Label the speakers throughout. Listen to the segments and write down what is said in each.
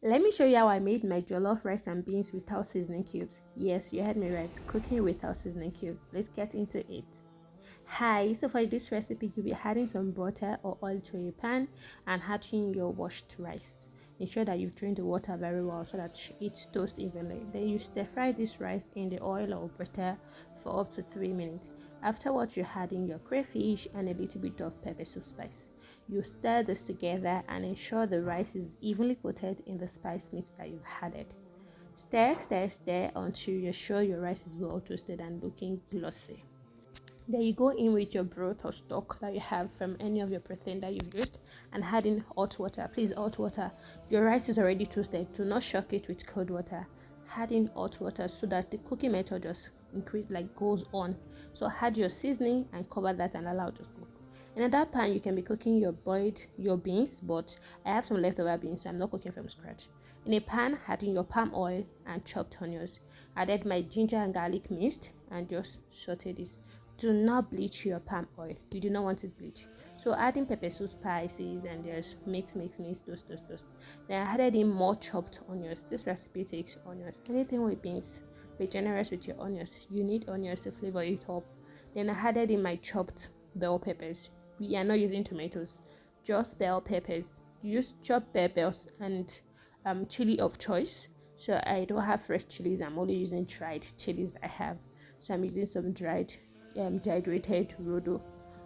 Speaker 1: Let me show you how I made my jollof rice and beans without seasoning cubes. Yes, you heard me right, cooking without seasoning cubes. Let's get into it. Hi, so for this recipe, you'll be adding some butter or oil to a pan and adding your washed rice. Ensure that you've drained the water very well so that it toasts evenly. Then you stir fry this rice in the oil or butter for up to 3 minutes. Afterwards, you add in your crayfish and a little bit of pepper soup spice. You stir this together and ensure the rice is evenly coated in the spice mix that you've added. Stir, stir, stir until you're sure your rice is well toasted and looking glossy. Then you go in with your broth or stock that you have from any of your protein that you've used and add in hot water. Please, hot water. Your rice is already toasted. Do not shock it with cold water. Add in hot water so that the cooking method just goes on. So add your seasoning and cover that and allow it to cook. In another pan, you can be cooking your beans, but I have some leftover beans, so I'm not cooking from scratch. In a pan, add in your palm oil and chopped onions. Added my ginger and garlic minced and just saute this. Do not bleach your palm oil. You do not want it bleached. So adding pepper soup spices and just mix, toast. Then I added in more chopped onions. This recipe takes onions. Anything with beans, be generous with your onions. You need onions to flavor it up. Then I added in my chopped bell peppers. We are not using tomatoes, just bell peppers. Use chopped peppers and chili of choice. So I don't have fresh chilies. I'm only using dried chilies I have. So I'm using some dehydrated rodo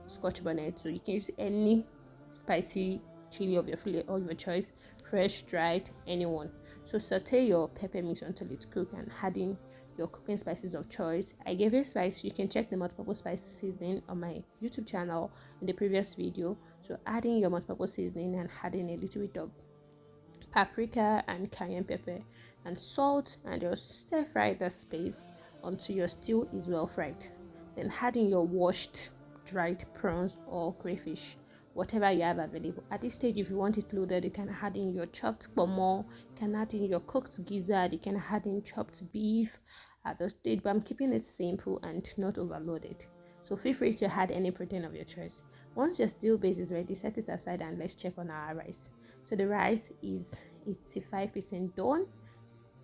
Speaker 1: scotch bonnet. So you can use any spicy chili of your choice, fresh, dried, anyone. So saute your pepper mix until it's cooked and add in your cooking spices of choice. I gave you spice. You can check the multiple spice seasoning on my YouTube channel in the previous video. So adding your multiple seasoning and adding a little bit of paprika and cayenne pepper and salt and just stir fry the space until your stew is well fried. Then add in your washed dried prawns or crayfish, whatever you have available. At this stage, if you want it loaded, you can add in your chopped pomo, you can add in your cooked gizzard, you can add in chopped beef at the stage, but I'm keeping it simple and not overloaded. So feel free to add any protein of your choice. Once your stew base is ready, set it aside and let's check on our rice. So the rice is 85% done,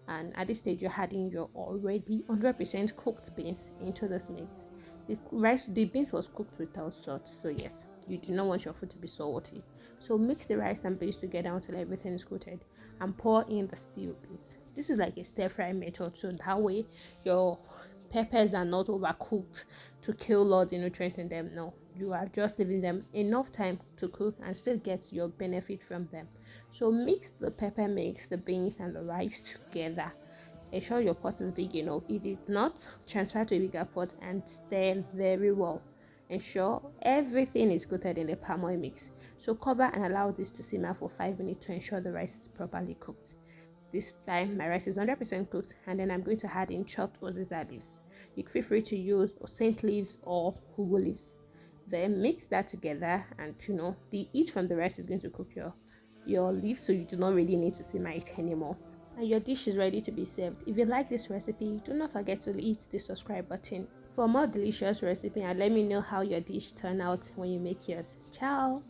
Speaker 1: and at this stage you're adding your already 100% cooked beans into this mix. The beans was cooked without salt, so yes, you do not want your food to be salty. So mix the rice and beans together until everything is coated and pour in the stew base. This is like a stir fry method, so that way your peppers are not overcooked to kill all the nutrients in them. No, you are just leaving them enough time to cook and still get your benefit from them. So mix the pepper mix, the beans and the rice together. Ensure your pot is big enough. If it's not, transfer to a bigger pot and stir very well. Ensure everything is coated in the palm oil mix. So cover and allow this to simmer for 5 minutes to ensure the rice is properly cooked. This time my rice is 100% cooked, and then I'm going to add in chopped uziza leaves. You feel free to use saint leaves or ugu leaves. Then mix that together, and the heat from the rice is going to cook your leaves, so you do not really need to simmer it anymore. And your dish is ready to be served. If you like this recipe, do not forget to hit the subscribe button for more delicious recipe, and let me know how your dish turned out when you make yours. Ciao.